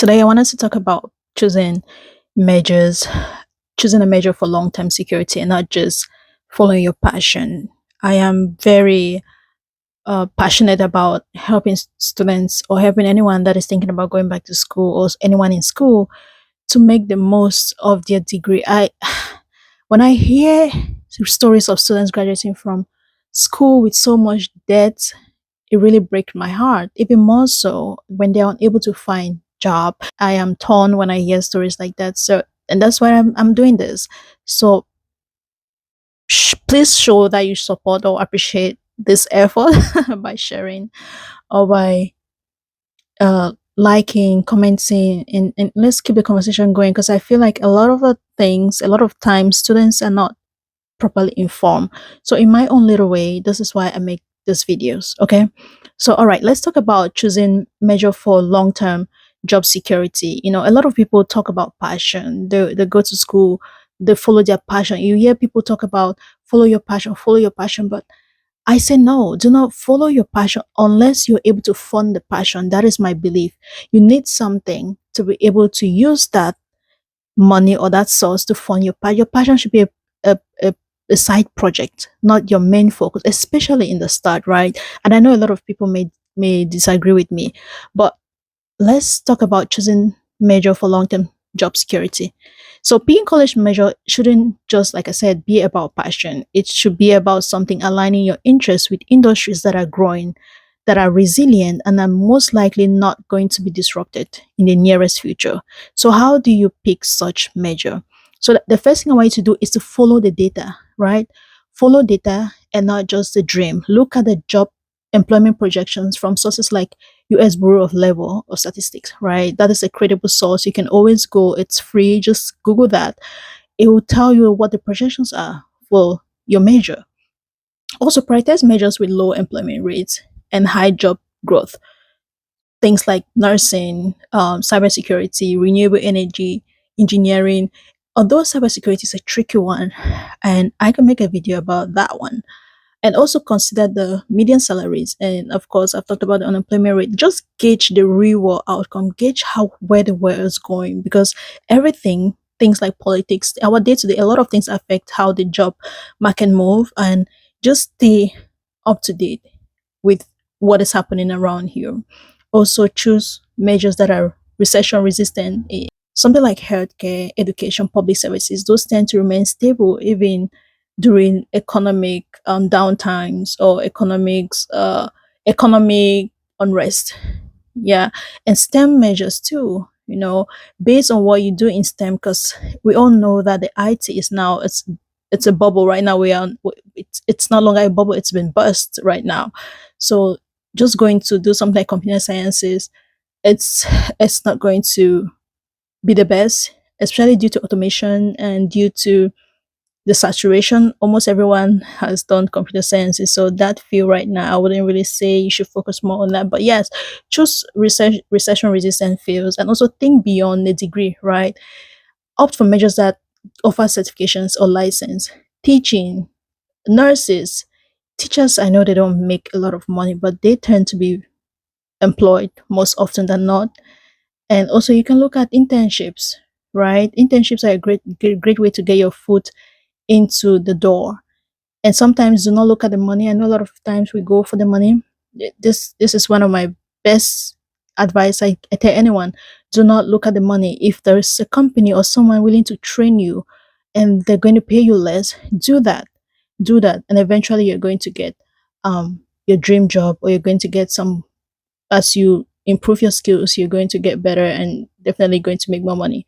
Today, I wanted to talk about measures, choosing a major for long term security and not just following your passion. I am very passionate about helping students or helping anyone that is thinking about going back to school or anyone in school to make the most of their degree. When I hear stories of students graduating from school with so much debt, it really breaks my heart. Even more so when they're unable to find job. I am torn when I hear stories like that. So, and that's why I'm doing this. So please show that you support or appreciate this effort by sharing or by liking, commenting, and let's keep the conversation going because I feel like a lot of the things, a lot of times, students are not properly informed. So in my own little way, this is why I make these videos. Okay. So all right, let's talk about choosing major for long-term job security. You know, a lot of people talk about passion. They go to school, they follow their passion. You hear people talk about follow your passion, but I say no, do not follow your passion unless you're able to fund the passion. That is my belief. You need something to be able to use that money or that source to fund your passion. Your passion should be a, a, a side project, not your main focus, especially in the start, right? And I know a lot of people may disagree with me, but let's talk about choosing major for long-term job security. So being college major shouldn't just, like I said, be about passion. It should be about something aligning your interests with industries that are growing, that are resilient, and are most likely not going to be disrupted in the nearest future. So how do you pick such major? So the first thing I want you to do is to follow the data, right? Follow data and not just the dream. Look at the job employment projections from sources like US Bureau of Labor or Statistics, right? That is a credible source. You can always go, it's free. Just Google that. It will tell you what the projections are for your major. Also, prioritize majors with low employment rates and high job growth. Things like nursing, cybersecurity, renewable energy, engineering. Although cybersecurity is a tricky one, and I can make a video about that one, and also consider the median salaries. And of course, I've talked about the unemployment rate. Just gauge the real world outcome, gauge how where the world is going, because everything, things like politics, our day to day, a lot of things affect how the job market move, and just stay up to date with what is happening around here. Also, choose measures that are recession resistant. Something like healthcare, education, public services, those tend to remain stable even during economic downtimes or economic unrest. Yeah, and STEM measures too. You know, based on what you do in STEM, because we all know that the IT is now it's a bubble right now. It's no longer a bubble; it's been burst right now. So just going to do something like computer sciences, it's it's not going to be the best, especially due to automation and due to the saturation. Almost everyone has done computer sciences, so that field right now, I wouldn't really say you should focus more on that. But yes, choose recession resistant fields and also think beyond the degree, right? Opt for majors that offer certifications or license. Teaching, nurses, teachers, I know they don't make a lot of money, but they tend to be employed most often than not. And also you can look at internships, right? Internships are a great way to get your foot into the door. And sometimes do not look at the money. I know a lot of times we go for the money. This is one of my best advice I tell anyone. Do not look at the money. If there's a company or someone willing to train you and they're going to pay you less, do that. Do that. And eventually you're going to get your dream job, or you're going to get some, as you improve your skills, you're going to get better and definitely going to make more money.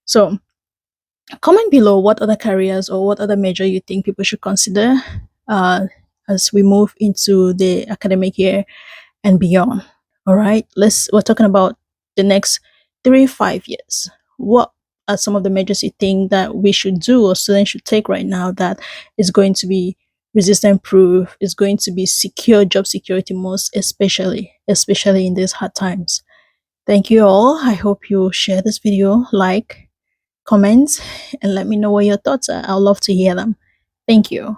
So comment below what other careers or what other major you think people should consider uh, as we move into the academic year and beyond. All right, we're talking about the next 3 5 years. What are some of the majors you think that we should do or students should take right now that is going to be resistant proof, is going to be secure job security, most especially in these hard times? Thank you all. I hope you share this video, like, comment, and let me know what your thoughts are. I'd love to hear them. Thank you.